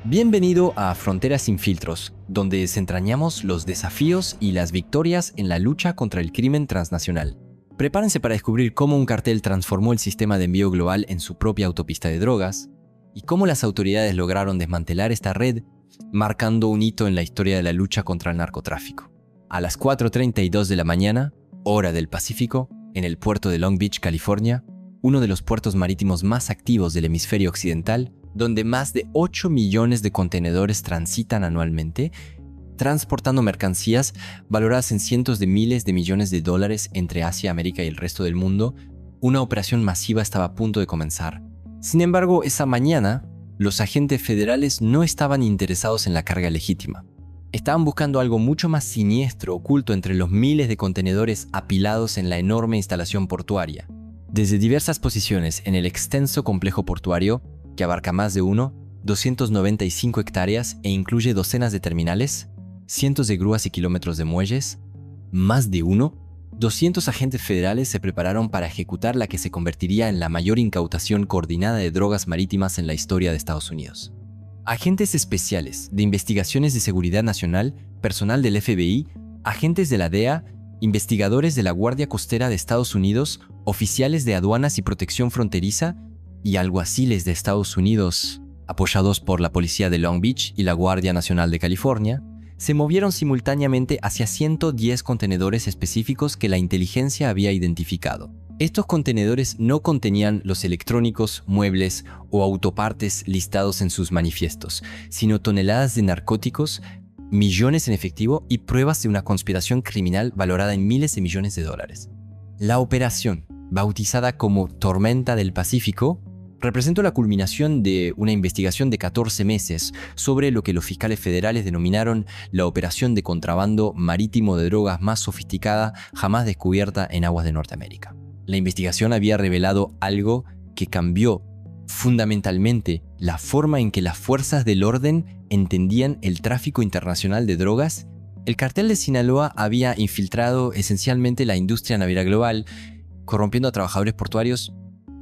Bienvenido a Fronteras sin filtros, donde desentrañamos los desafíos y las victorias en la lucha contra el crimen transnacional. Prepárense para descubrir cómo un cartel transformó el sistema de envío global en su propia autopista de drogas y cómo las autoridades lograron desmantelar esta red, marcando un hito en la historia de la lucha contra el narcotráfico. A las 4:32 de la mañana, hora del Pacífico, en el puerto de Long Beach, California, uno de los puertos marítimos más activos del hemisferio occidental, donde más de 8 millones de contenedores transitan anualmente, transportando mercancías valoradas en cientos de miles de millones de dólares entre Asia, América y el resto del mundo, una operación masiva estaba a punto de comenzar. Sin embargo, esa mañana, los agentes federales no estaban interesados en la carga legítima. Estaban buscando algo mucho más siniestro oculto entre los miles de contenedores apilados en la enorme instalación portuaria. Desde diversas posiciones en el extenso complejo portuario, que abarca más de 295 hectáreas e incluye docenas de terminales, cientos de grúas y kilómetros de muelles, más de 200 agentes federales se prepararon para ejecutar la que se convertiría en la mayor incautación coordinada de drogas marítimas en la historia de Estados Unidos. Agentes especiales de investigaciones de seguridad nacional, personal del FBI, agentes de la DEA, investigadores de la Guardia Costera de Estados Unidos, oficiales de aduanas y protección fronteriza y alguaciles de Estados Unidos, apoyados por la policía de Long Beach y la Guardia Nacional de California, se movieron simultáneamente hacia 110 contenedores específicos que la inteligencia había identificado. Estos contenedores no contenían los electrónicos, muebles o autopartes listados en sus manifiestos, sino toneladas de narcóticos, millones en efectivo y pruebas de una conspiración criminal valorada en miles de millones de dólares. La operación, bautizada como Tormenta del Pacífico, representó la culminación de una investigación de 14 meses sobre lo que los fiscales federales denominaron la operación de contrabando marítimo de drogas más sofisticada jamás descubierta en aguas de Norteamérica. La investigación había revelado algo que cambió fundamentalmente la forma en que las fuerzas del orden entendían el tráfico internacional de drogas. El cartel de Sinaloa había infiltrado esencialmente la industria naviera global, corrompiendo a trabajadores portuarios,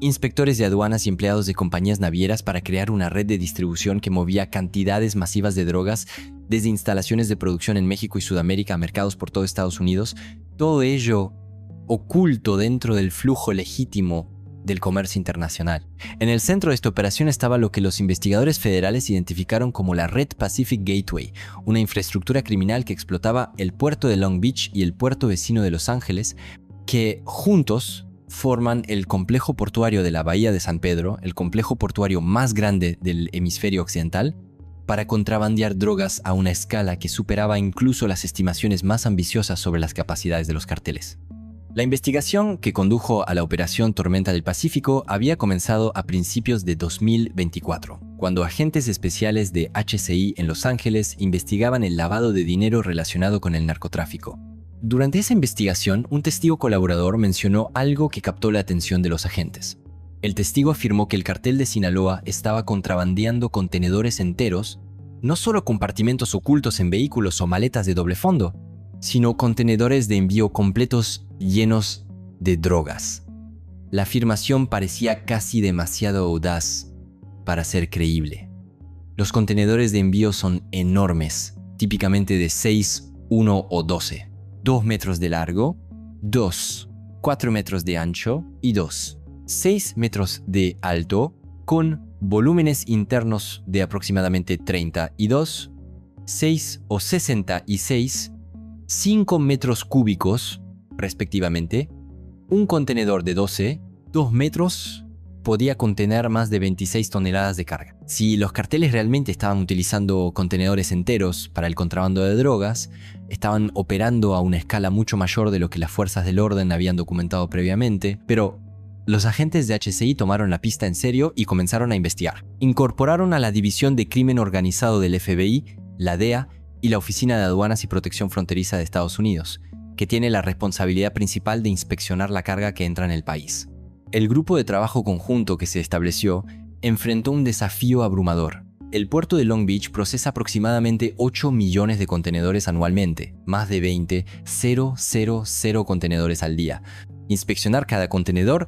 inspectores de aduanas y empleados de compañías navieras para crear una red de distribución que movía cantidades masivas de drogas desde instalaciones de producción en México y Sudamérica a mercados por todo Estados Unidos, todo ello oculto dentro del flujo legítimo del comercio internacional. En el centro de esta operación estaba lo que los investigadores federales identificaron como la Red Pacific Gateway, una infraestructura criminal que explotaba el puerto de Long Beach y el puerto vecino de Los Ángeles, que juntos forman el complejo portuario de la Bahía de San Pedro, el complejo portuario más grande del hemisferio occidental, para contrabandear drogas a una escala que superaba incluso las estimaciones más ambiciosas sobre las capacidades de los carteles. La investigación que condujo a la Operación Tormenta del Pacífico había comenzado a principios de 2024, cuando agentes especiales de HCI en Los Ángeles investigaban el lavado de dinero relacionado con el narcotráfico. Durante esa investigación, un testigo colaborador mencionó algo que captó la atención de los agentes. El testigo afirmó que el cartel de Sinaloa estaba contrabandeando contenedores enteros, no solo compartimentos ocultos en vehículos o maletas de doble fondo, sino contenedores de envío completos llenos de drogas. La afirmación parecía casi demasiado audaz para ser creíble. Los contenedores de envío son enormes, típicamente de 6, 1 o 12. 2 metros de largo, 2, 4 metros de ancho y 2, 6 metros de alto, con volúmenes internos de aproximadamente 32, 6 o 66, 5 metros cúbicos, respectivamente. Un contenedor de 12, 2 metros, podía contener más de 26 toneladas de carga. Si los carteles realmente estaban utilizando contenedores enteros para el contrabando de drogas, estaban operando a una escala mucho mayor de lo que las fuerzas del orden habían documentado previamente, pero los agentes de HCI tomaron la pista en serio y comenzaron a investigar. Incorporaron a la División de Crimen Organizado del FBI, la DEA y la Oficina de Aduanas y Protección Fronteriza de Estados Unidos, que tiene la responsabilidad principal de inspeccionar la carga que entra en el país. El grupo de trabajo conjunto que se estableció enfrentó un desafío abrumador. El puerto de Long Beach procesa aproximadamente 8 millones de contenedores anualmente, más de 20,000 contenedores al día. Inspeccionar cada contenedor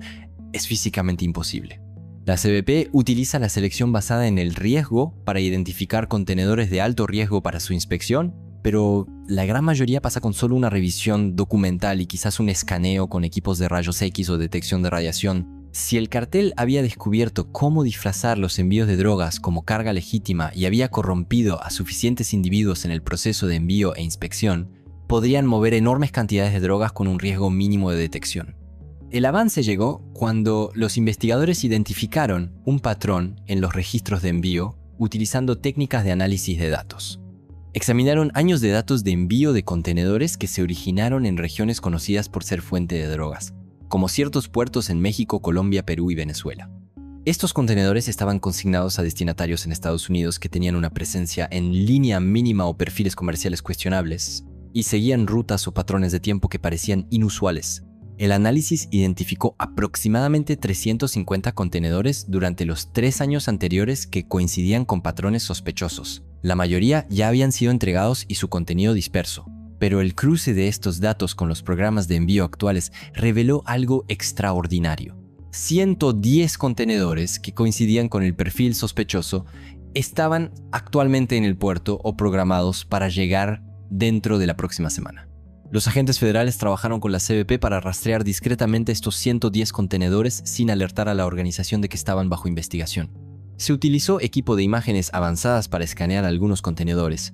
es físicamente imposible. La CBP utiliza la selección basada en el riesgo para identificar contenedores de alto riesgo para su inspección, pero la gran mayoría pasa con solo una revisión documental y quizás un escaneo con equipos de rayos X o detección de radiación. Si el cartel había descubierto cómo disfrazar los envíos de drogas como carga legítima y había corrompido a suficientes individuos en el proceso de envío e inspección, podrían mover enormes cantidades de drogas con un riesgo mínimo de detección. El avance llegó cuando los investigadores identificaron un patrón en los registros de envío utilizando técnicas de análisis de datos. Examinaron años de datos de envío de contenedores que se originaron en regiones conocidas por ser fuente de drogas, como ciertos puertos en México, Colombia, Perú y Venezuela. Estos contenedores estaban consignados a destinatarios en Estados Unidos que tenían una presencia en línea mínima o perfiles comerciales cuestionables y seguían rutas o patrones de tiempo que parecían inusuales. El análisis identificó aproximadamente 350 contenedores durante los 3 años anteriores que coincidían con patrones sospechosos. La mayoría ya habían sido entregados y su contenido disperso, pero el cruce de estos datos con los programas de envío actuales reveló algo extraordinario. 110 contenedores que coincidían con el perfil sospechoso estaban actualmente en el puerto o programados para llegar dentro de la próxima semana. Los agentes federales trabajaron con la CBP para rastrear discretamente estos 110 contenedores sin alertar a la organización de que estaban bajo investigación. Se utilizó equipo de imágenes avanzadas para escanear algunos contenedores,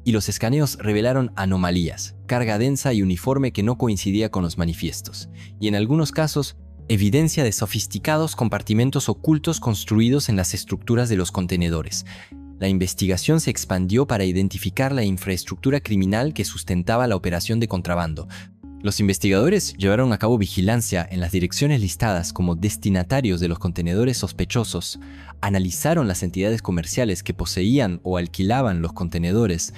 y los escaneos revelaron anomalías, carga densa y uniforme que no coincidía con los manifiestos, y en algunos casos, evidencia de sofisticados compartimentos ocultos construidos en las estructuras de los contenedores. La investigación se expandió para identificar la infraestructura criminal que sustentaba la operación de contrabando. Los investigadores llevaron a cabo vigilancia en las direcciones listadas como destinatarios de los contenedores sospechosos, analizaron las entidades comerciales que poseían o alquilaban los contenedores,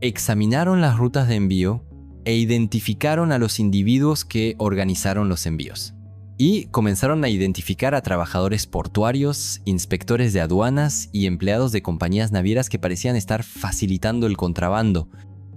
examinaron las rutas de envío e identificaron a los individuos que organizaron los envíos. Y comenzaron a identificar a trabajadores portuarios, inspectores de aduanas y empleados de compañías navieras que parecían estar facilitando el contrabando.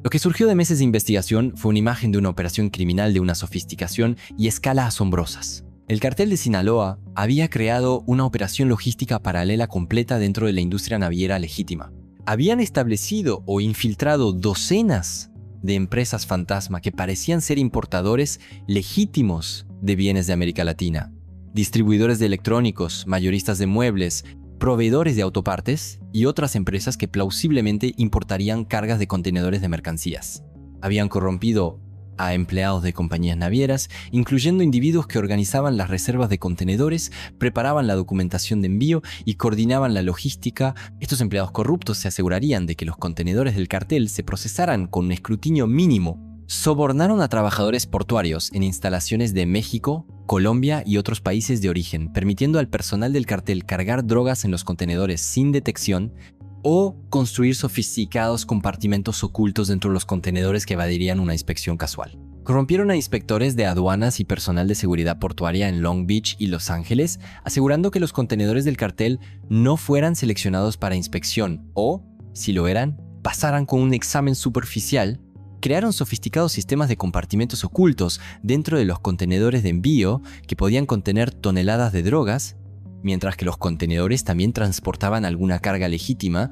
Lo que surgió de meses de investigación fue una imagen de una operación criminal de una sofisticación y escala asombrosas. El cartel de Sinaloa había creado una operación logística paralela completa dentro de la industria naviera legítima. Habían establecido o infiltrado docenas de empresas fantasma que parecían ser importadores legítimos de bienes de América Latina, distribuidores de electrónicos, mayoristas de muebles, proveedores de autopartes y otras empresas que plausiblemente importarían cargas de contenedores de mercancías. Habían corrompido a empleados de compañías navieras, incluyendo individuos que organizaban las reservas de contenedores, preparaban la documentación de envío y coordinaban la logística. Estos empleados corruptos se asegurarían de que los contenedores del cartel se procesaran con un escrutinio mínimo. Sobornaron a trabajadores portuarios en instalaciones de México, Colombia y otros países de origen, permitiendo al personal del cartel cargar drogas en los contenedores sin detección o construir sofisticados compartimentos ocultos dentro de los contenedores que evadirían una inspección casual. Corrompieron a inspectores de aduanas y personal de seguridad portuaria en Long Beach y Los Ángeles, asegurando que los contenedores del cartel no fueran seleccionados para inspección o, si lo eran, pasaran con un examen superficial. Crearon sofisticados sistemas de compartimentos ocultos dentro de los contenedores de envío que podían contener toneladas de drogas, mientras que los contenedores también transportaban alguna carga legítima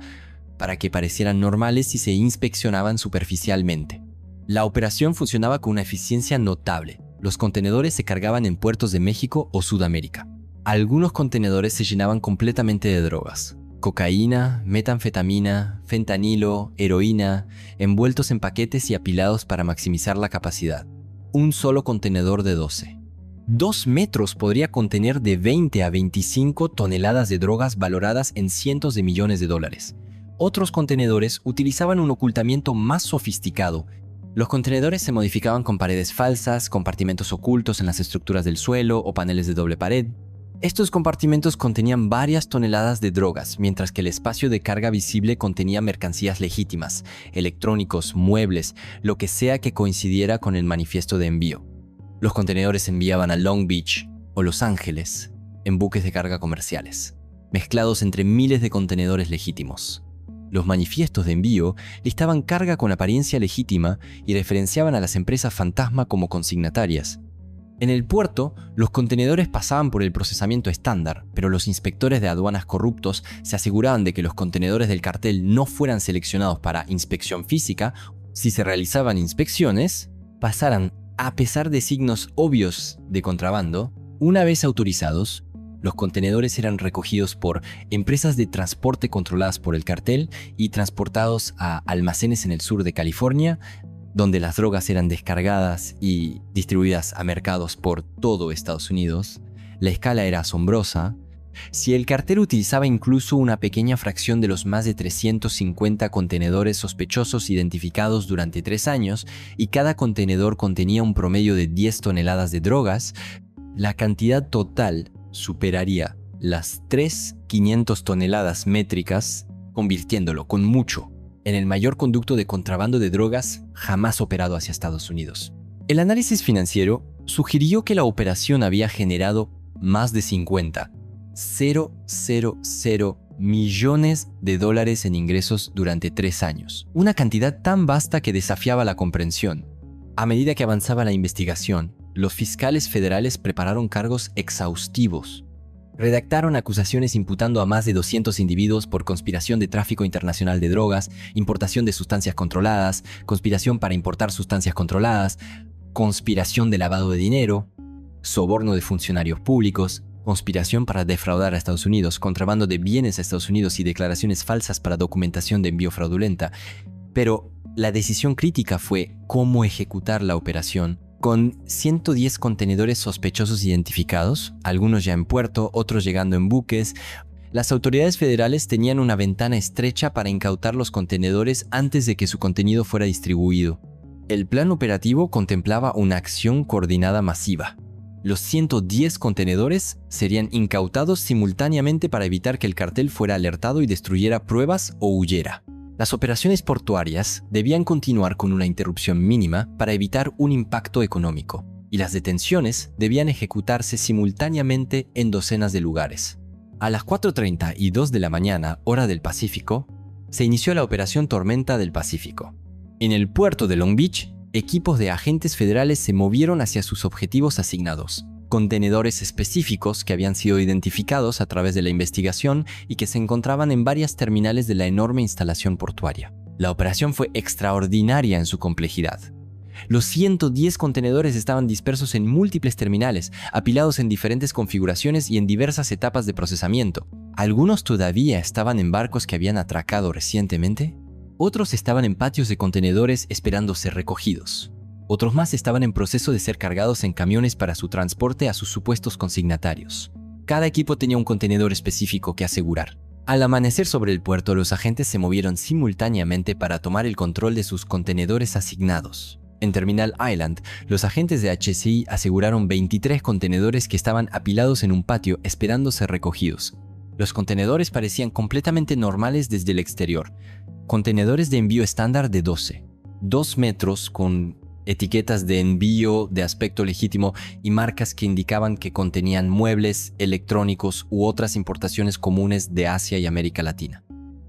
para que parecieran normales si se inspeccionaban superficialmente. La operación funcionaba con una eficiencia notable. Los contenedores se cargaban en puertos de México o Sudamérica. Algunos contenedores se llenaban completamente de drogas. Cocaína, metanfetamina, fentanilo, heroína, envueltos en paquetes y apilados para maximizar la capacidad. Un solo contenedor de 12. 2 metros podría contener de 20 a 25 toneladas de drogas valoradas en cientos de millones de dólares. Otros contenedores utilizaban un ocultamiento más sofisticado. Los contenedores se modificaban con paredes falsas, compartimentos ocultos en las estructuras del suelo o paneles de doble pared. Estos compartimentos contenían varias toneladas de drogas, mientras que el espacio de carga visible contenía mercancías legítimas, electrónicos, muebles, lo que sea que coincidiera con el manifiesto de envío. Los contenedores se enviaban a Long Beach o Los Ángeles en buques de carga comerciales, mezclados entre miles de contenedores legítimos. Los manifiestos de envío listaban carga con apariencia legítima y referenciaban a las empresas fantasma como consignatarias. En el puerto, los contenedores pasaban por el procesamiento estándar, pero los inspectores de aduanas corruptos se aseguraban de que los contenedores del cartel no fueran seleccionados para inspección física. Si se realizaban inspecciones, pasaran, a pesar de signos obvios de contrabando. Una vez autorizados, los contenedores eran recogidos por empresas de transporte controladas por el cartel y transportados a almacenes en el sur de California, donde las drogas eran descargadas y distribuidas a mercados por todo Estados Unidos. La escala era asombrosa. Si el cartel utilizaba incluso una pequeña fracción de los más de 350 contenedores sospechosos identificados durante 3 años, y cada contenedor contenía un promedio de 10 toneladas de drogas, la cantidad total superaría las 3.500 toneladas métricas, convirtiéndolo con mucho en el mayor conducto de contrabando de drogas jamás operado hacia Estados Unidos. El análisis financiero sugirió que la operación había generado más de 50 millones de dólares en ingresos durante 3 años, una cantidad tan vasta que desafiaba la comprensión. A medida que avanzaba la investigación, los fiscales federales prepararon cargos exhaustivos. Redactaron acusaciones imputando a más de 200 individuos por conspiración de tráfico internacional de drogas, importación de sustancias controladas, conspiración para importar sustancias controladas, conspiración de lavado de dinero, soborno de funcionarios públicos, conspiración para defraudar a Estados Unidos, contrabando de bienes a Estados Unidos y declaraciones falsas para documentación de envío fraudulenta. Pero la decisión crítica fue cómo ejecutar la operación. Con 110 contenedores sospechosos identificados, algunos ya en puerto, otros llegando en buques, las autoridades federales tenían una ventana estrecha para incautar los contenedores antes de que su contenido fuera distribuido. El plan operativo contemplaba una acción coordinada masiva. Los 110 contenedores serían incautados simultáneamente para evitar que el cartel fuera alertado y destruyera pruebas o huyera. Las operaciones portuarias debían continuar con una interrupción mínima para evitar un impacto económico, y las detenciones debían ejecutarse simultáneamente en docenas de lugares. A las 4:30 y 2 de la mañana, hora del Pacífico, se inició la Operación Tormenta del Pacífico. En el puerto de Long Beach, equipos de agentes federales se movieron hacia sus objetivos asignados. Contenedores específicos que habían sido identificados a través de la investigación y que se encontraban en varias terminales de la enorme instalación portuaria. La operación fue extraordinaria en su complejidad. Los 110 contenedores estaban dispersos en múltiples terminales, apilados en diferentes configuraciones y en diversas etapas de procesamiento. Algunos todavía estaban en barcos que habían atracado recientemente. Otros estaban en patios de contenedores esperando ser recogidos. Otros más estaban en proceso de ser cargados en camiones para su transporte a sus supuestos consignatarios. Cada equipo tenía un contenedor específico que asegurar. Al amanecer sobre el puerto, los agentes se movieron simultáneamente para tomar el control de sus contenedores asignados. En Terminal Island, los agentes de HCI aseguraron 23 contenedores que estaban apilados en un patio esperando ser recogidos. Los contenedores parecían completamente normales desde el exterior. Contenedores de envío estándar de 2 metros con etiquetas de envío de aspecto legítimo y marcas que indicaban que contenían muebles, electrónicos u otras importaciones comunes de Asia y América Latina.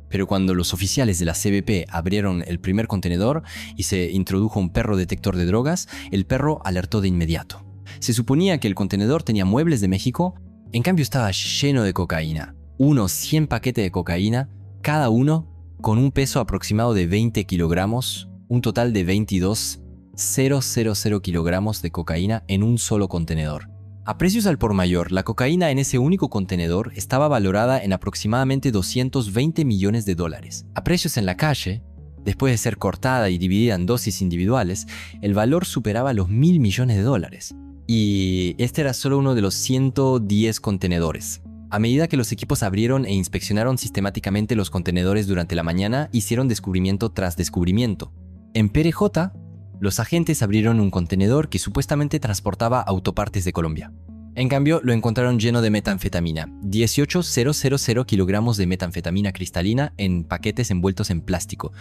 Pero cuando los oficiales de la CBP abrieron el primer contenedor y se introdujo un perro detector de drogas, el perro alertó de inmediato. Se suponía que el contenedor tenía muebles de México, en cambio estaba lleno de cocaína. Unos 100 paquetes de cocaína, cada uno con un peso aproximado de 20 kilogramos, un total de 22,000 kilogramos de cocaína en un solo contenedor. A precios al por mayor, la cocaína en ese único contenedor estaba valorada en aproximadamente 220 millones de dólares. A precios en la calle, después de ser cortada y dividida en dosis individuales, el valor superaba los 1.000 millones de dólares. Y este era solo uno de los 110 contenedores. A medida que los equipos abrieron e inspeccionaron sistemáticamente los contenedores durante la mañana, hicieron descubrimiento tras descubrimiento. En PRJ, los agentes abrieron un contenedor que supuestamente transportaba autopartes de Colombia. En cambio, lo encontraron lleno de metanfetamina, 18,000 kilogramos de metanfetamina cristalina en paquetes envueltos en plástico.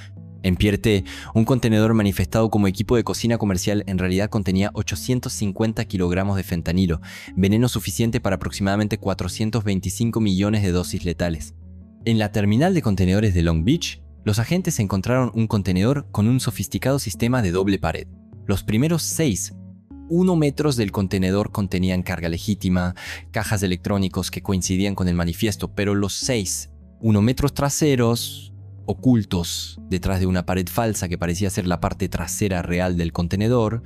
En Pierre, un contenedor manifestado como equipo de cocina comercial en realidad contenía 850 kilogramos de fentanilo, veneno suficiente para aproximadamente 425 millones de dosis letales. En la terminal de contenedores de Long Beach, los agentes encontraron un contenedor con un sofisticado sistema de doble pared. Los primeros 6 1 metros del contenedor contenían carga legítima, cajas de electrónicos que coincidían con el manifiesto, pero los 6 1 metros traseros, ocultos detrás de una pared falsa que parecía ser la parte trasera real del contenedor,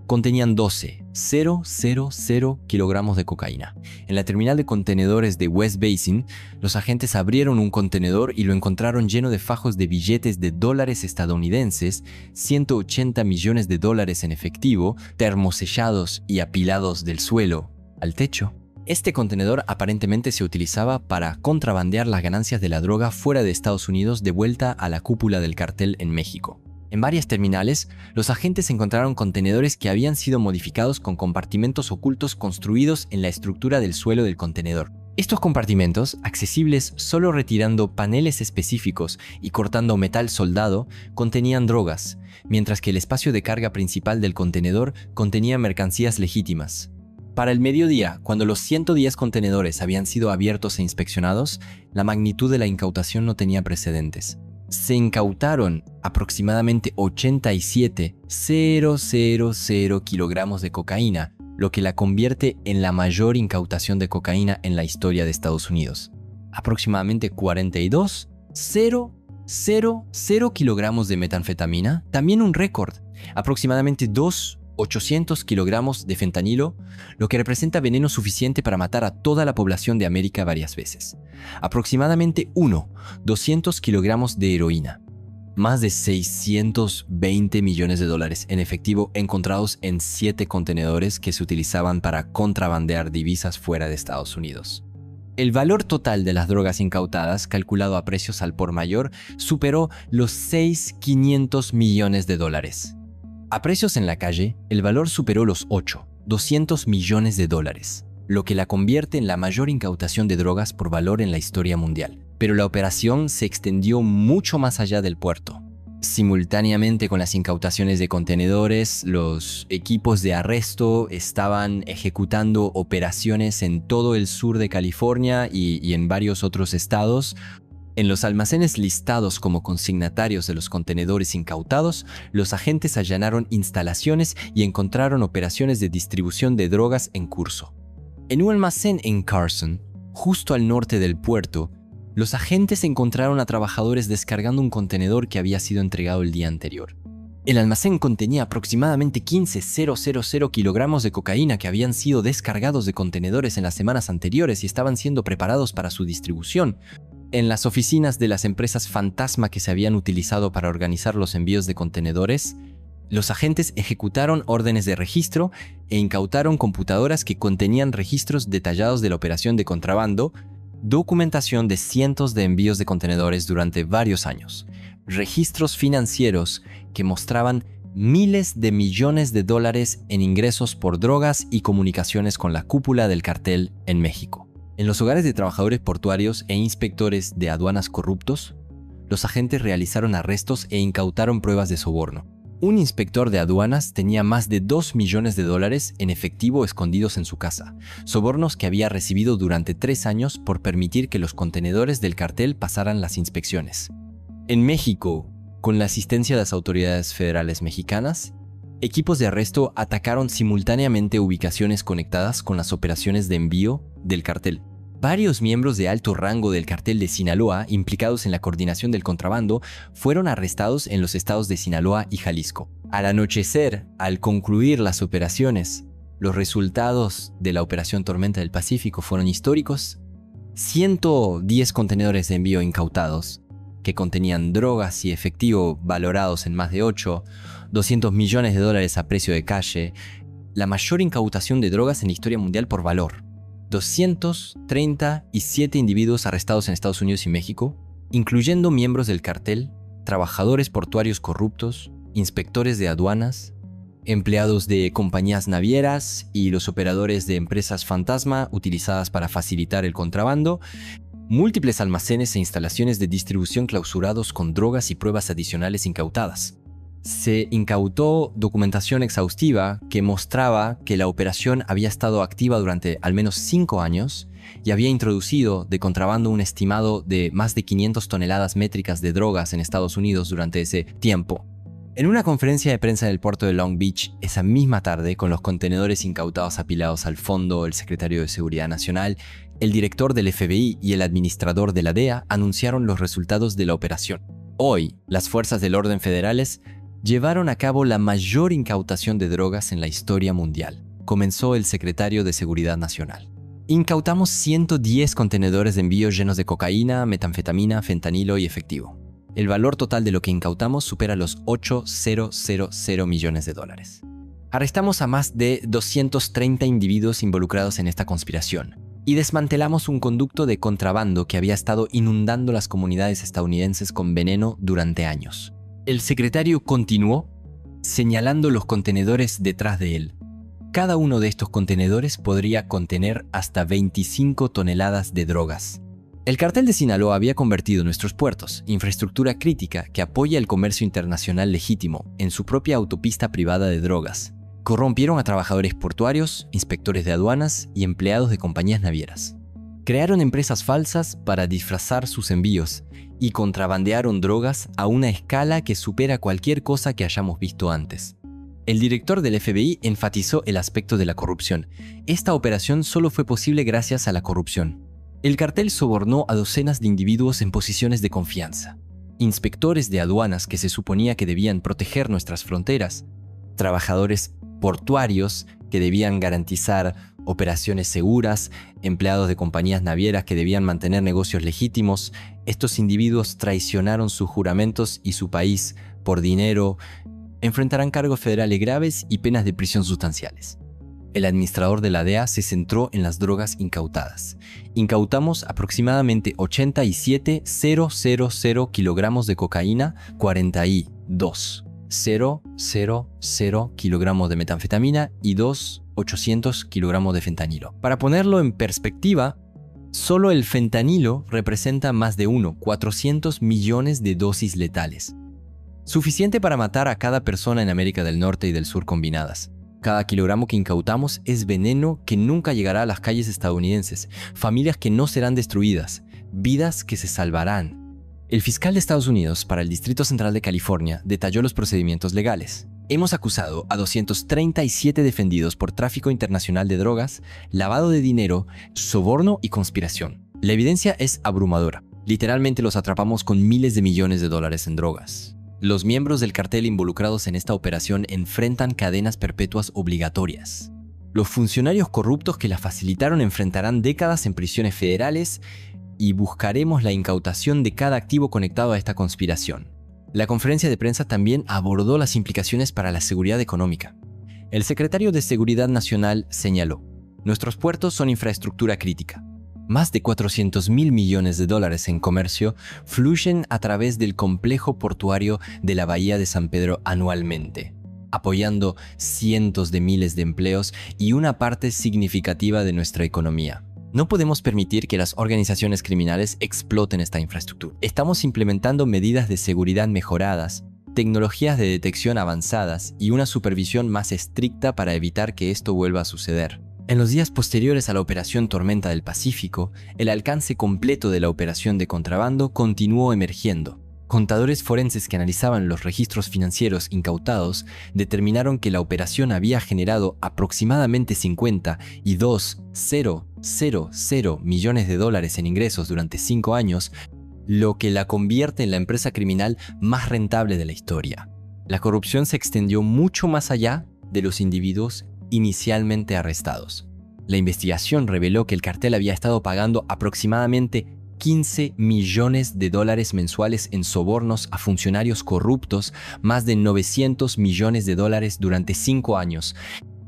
contenían 0,000 kilogramos de cocaína. En la terminal de contenedores de West Basin, los agentes abrieron un contenedor y lo encontraron lleno de fajos de billetes de dólares estadounidenses, 180 millones de dólares en efectivo, termosellados y apilados del suelo al techo. Este contenedor aparentemente se utilizaba para contrabandear las ganancias de la droga fuera de Estados Unidos de vuelta a la cúpula del cartel en México. En varias terminales, los agentes encontraron contenedores que habían sido modificados con compartimentos ocultos construidos en la estructura del suelo del contenedor. Estos compartimentos, accesibles solo retirando paneles específicos y cortando metal soldado, contenían drogas, mientras que el espacio de carga principal del contenedor contenía mercancías legítimas. Para el mediodía, cuando los 110 contenedores habían sido abiertos e inspeccionados, la magnitud de la incautación no tenía precedentes. Se incautaron aproximadamente 87,000 kilogramos de cocaína, lo que la convierte en la mayor incautación de cocaína en la historia de Estados Unidos. Aproximadamente 42,000 kilogramos de metanfetamina, también un récord. Aproximadamente 2,800 kilogramos de fentanilo, lo que representa veneno suficiente para matar a toda la población de América varias veces. Aproximadamente 200 kilogramos de heroína. Más de 620 millones de dólares en efectivo encontrados en 7 contenedores que se utilizaban para contrabandear divisas fuera de Estados Unidos. El valor total de las drogas incautadas, calculado a precios al por mayor, superó los 6,500 millones de dólares. A precios en la calle, el valor superó los 200 millones de dólares, lo que la convierte en la mayor incautación de drogas por valor en la historia mundial. Pero la operación se extendió mucho más allá del puerto. Simultáneamente con las incautaciones de contenedores, los equipos de arresto estaban ejecutando operaciones en todo el sur de California y en varios otros estados. En los almacenes listados como consignatarios de los contenedores incautados, los agentes allanaron instalaciones y encontraron operaciones de distribución de drogas en curso. En un almacén en Carson, justo al norte del puerto, los agentes encontraron a trabajadores descargando un contenedor que había sido entregado el día anterior. El almacén contenía aproximadamente 15,000 kilogramos de cocaína que habían sido descargados de contenedores en las semanas anteriores y estaban siendo preparados para su distribución. En las oficinas de las empresas fantasma que se habían utilizado para organizar los envíos de contenedores, los agentes ejecutaron órdenes de registro e incautaron computadoras que contenían registros detallados de la operación de contrabando, documentación de cientos de envíos de contenedores durante varios años, registros financieros que mostraban miles de millones de dólares en ingresos por drogas y comunicaciones con la cúpula del cartel en México. En los hogares de trabajadores portuarios e inspectores de aduanas corruptos, los agentes realizaron arrestos e incautaron pruebas de soborno. Un inspector de aduanas tenía más de 2 millones de dólares en efectivo escondidos en su casa, sobornos que había recibido durante 3 años por permitir que los contenedores del cartel pasaran las inspecciones. En México, con la asistencia de las autoridades federales mexicanas, equipos de arresto atacaron simultáneamente ubicaciones conectadas con las operaciones de envío del cartel. Varios miembros de alto rango del cartel de Sinaloa, implicados en la coordinación del contrabando, fueron arrestados en los estados de Sinaloa y Jalisco. Al anochecer, al concluir las operaciones, los resultados de la Operación Tormenta del Pacífico fueron históricos. 110 contenedores de envío incautados, que contenían drogas y efectivo valorados en más de 200 millones de dólares a precio de calle, la mayor incautación de drogas en la historia mundial por valor. 237 individuos arrestados en Estados Unidos y México, incluyendo miembros del cartel, trabajadores portuarios corruptos, inspectores de aduanas, empleados de compañías navieras y los operadores de empresas fantasma utilizadas para facilitar el contrabando, múltiples almacenes e instalaciones de distribución clausurados con drogas y pruebas adicionales incautadas. Se incautó documentación exhaustiva que mostraba que la operación había estado activa durante al menos 5 años y había introducido de contrabando un estimado de más de 500 toneladas métricas de drogas en Estados Unidos durante ese tiempo. En una conferencia de prensa en el puerto de Long Beach, esa misma tarde, con los contenedores incautados apilados al fondo, el secretario de Seguridad Nacional, el director del FBI y el administrador de la DEA anunciaron los resultados de la operación. Hoy, las fuerzas del orden federales llevaron a cabo la mayor incautación de drogas en la historia mundial, comenzó el secretario de Seguridad Nacional. Incautamos 110 contenedores de envío llenos de cocaína, metanfetamina, fentanilo y efectivo. El valor total de lo que incautamos supera los 8.000 millones de dólares. Arrestamos a más de 230 individuos involucrados en esta conspiración y desmantelamos un conducto de contrabando que había estado inundando las comunidades estadounidenses con veneno durante años. El secretario continuó señalando los contenedores detrás de él. Cada uno de estos contenedores podría contener hasta 25 toneladas de drogas. El cartel de Sinaloa había convertido nuestros puertos, infraestructura crítica que apoya el comercio internacional legítimo, en su propia autopista privada de drogas. Corrompieron a trabajadores portuarios, inspectores de aduanas y empleados de compañías navieras. Crearon empresas falsas para disfrazar sus envíos y contrabandearon drogas a una escala que supera cualquier cosa que hayamos visto antes. El director del FBI enfatizó el aspecto de la corrupción. Esta operación solo fue posible gracias a la corrupción. El cartel sobornó a docenas de individuos en posiciones de confianza. Inspectores de aduanas que se suponía que debían proteger nuestras fronteras, trabajadores portuarios que debían garantizar operaciones seguras, empleados de compañías navieras que debían mantener negocios legítimos. Estos individuos traicionaron sus juramentos y su país por dinero. Enfrentarán cargos federales graves y penas de prisión sustanciales. El administrador de la DEA se centró en las drogas incautadas. Incautamos aproximadamente 87.000 kilogramos de cocaína, 42.000 kilogramos de metanfetamina y 2.800 kilogramos de fentanilo. Para ponerlo en perspectiva, solo el fentanilo representa más de 400 millones de dosis letales. Suficiente para matar a cada persona en América del Norte y del Sur combinadas. Cada kilogramo que incautamos es veneno que nunca llegará a las calles estadounidenses, familias que no serán destruidas, vidas que se salvarán. El fiscal de Estados Unidos para el Distrito Central de California detalló los procedimientos legales. Hemos acusado a 237 defendidos por tráfico internacional de drogas, lavado de dinero, soborno y conspiración. La evidencia es abrumadora. Literalmente los atrapamos con miles de millones de dólares en drogas. Los miembros del cartel involucrados en esta operación enfrentan cadenas perpetuas obligatorias. Los funcionarios corruptos que la facilitaron enfrentarán décadas en prisiones federales y buscaremos la incautación de cada activo conectado a esta conspiración. La conferencia de prensa también abordó las implicaciones para la seguridad económica. El secretario de Seguridad Nacional señaló: nuestros puertos son infraestructura crítica. Más de 400.000 millones de dólares en comercio fluyen a través del complejo portuario de la Bahía de San Pedro anualmente, apoyando cientos de miles de empleos y una parte significativa de nuestra economía. No podemos permitir que las organizaciones criminales exploten esta infraestructura. Estamos implementando medidas de seguridad mejoradas, tecnologías de detección avanzadas y una supervisión más estricta para evitar que esto vuelva a suceder. En los días posteriores a la Operación Tormenta del Pacífico, el alcance completo de la operación de contrabando continuó emergiendo. Contadores forenses que analizaban los registros financieros incautados determinaron que la operación había generado aproximadamente 52.000 millones de dólares en ingresos durante 5 años, lo que la convierte en la empresa criminal más rentable de la historia. La corrupción se extendió mucho más allá de los individuos inicialmente arrestados. La investigación reveló que el cartel había estado pagando aproximadamente 15 millones de dólares mensuales en sobornos a funcionarios corruptos, más de 900 millones de dólares durante 5 años.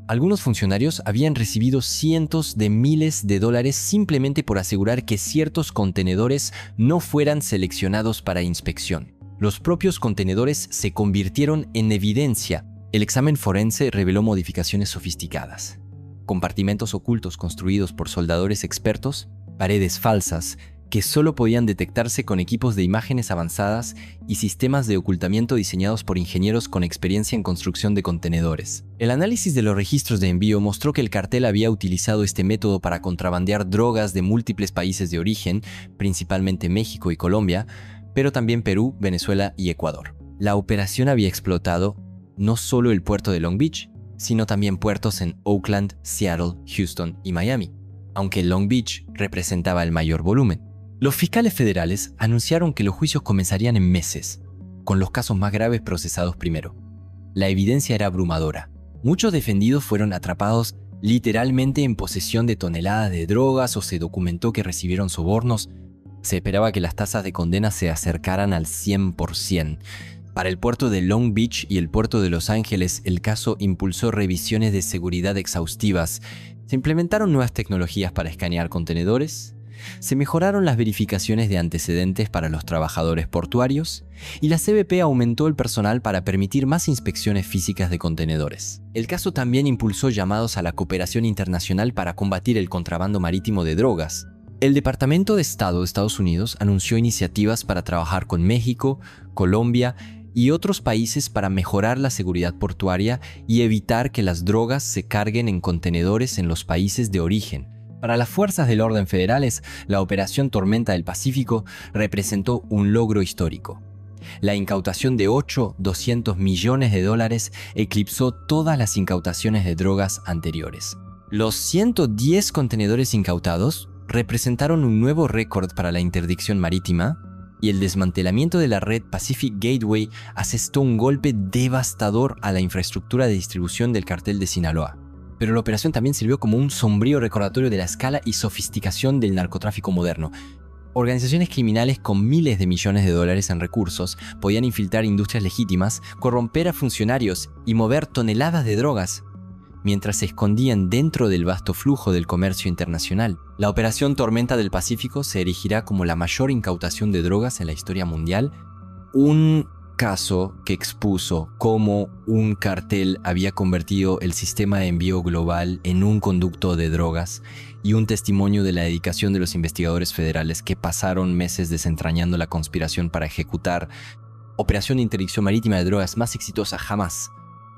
Algunos funcionarios habían recibido cientos de miles de dólares simplemente por asegurar que ciertos contenedores no fueran seleccionados para inspección. Los propios contenedores se convirtieron en evidencia. El examen forense reveló modificaciones sofisticadas, compartimentos ocultos construidos por soldadores expertos, paredes falsas que solo podían detectarse con equipos de imágenes avanzadas y sistemas de ocultamiento diseñados por ingenieros con experiencia en construcción de contenedores. El análisis de los registros de envío mostró que el cartel había utilizado este método para contrabandear drogas de múltiples países de origen, principalmente México y Colombia, pero también Perú, Venezuela y Ecuador. La operación había explotado no solo el puerto de Long Beach, sino también puertos en Oakland, Seattle, Houston y Miami, aunque Long Beach representaba el mayor volumen. Los fiscales federales anunciaron que los juicios comenzarían en meses, con los casos más graves procesados primero. La evidencia era abrumadora. Muchos defendidos fueron atrapados literalmente en posesión de toneladas de drogas o se documentó que recibieron sobornos. Se esperaba que las tasas de condena se acercaran al 100%. Para el puerto de Long Beach y el puerto de Los Ángeles, el caso impulsó revisiones de seguridad exhaustivas. Se implementaron nuevas tecnologías para escanear contenedores, se mejoraron las verificaciones de antecedentes para los trabajadores portuarios y la CBP aumentó el personal para permitir más inspecciones físicas de contenedores. El caso también impulsó llamados a la cooperación internacional para combatir el contrabando marítimo de drogas. El Departamento de Estado de Estados Unidos anunció iniciativas para trabajar con México, Colombia y otros países para mejorar la seguridad portuaria y evitar que las drogas se carguen en contenedores en los países de origen. Para las fuerzas del orden federales, la Operación Tormenta del Pacífico representó un logro histórico. La incautación de $200 millones eclipsó todas las incautaciones de drogas anteriores. Los 110 contenedores incautados representaron un nuevo récord para la interdicción marítima y el desmantelamiento de la red Pacific Gateway asestó un golpe devastador a la infraestructura de distribución del cartel de Sinaloa. Pero la operación también sirvió como un sombrío recordatorio de la escala y sofisticación del narcotráfico moderno. Organizaciones criminales con miles de millones de dólares en recursos podían infiltrar industrias legítimas, corromper a funcionarios y mover toneladas de drogas, mientras se escondían dentro del vasto flujo del comercio internacional. La Operación Tormenta del Pacífico se erigirá como la mayor incautación de drogas en la historia mundial, un caso que expuso cómo un cartel había convertido el sistema de envío global en un conducto de drogas y un testimonio de la dedicación de los investigadores federales que pasaron meses desentrañando la conspiración para ejecutar operación de interdicción marítima de drogas más exitosa jamás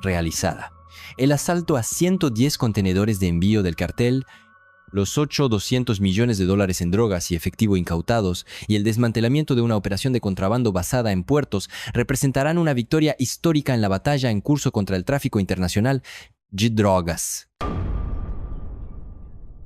realizada. El asalto a 110 contenedores de envío del cartel, los $200 millones en drogas y efectivo incautados y el desmantelamiento de una operación de contrabando basada en puertos representarán una victoria histórica en la batalla en curso contra el tráfico internacional de drogas.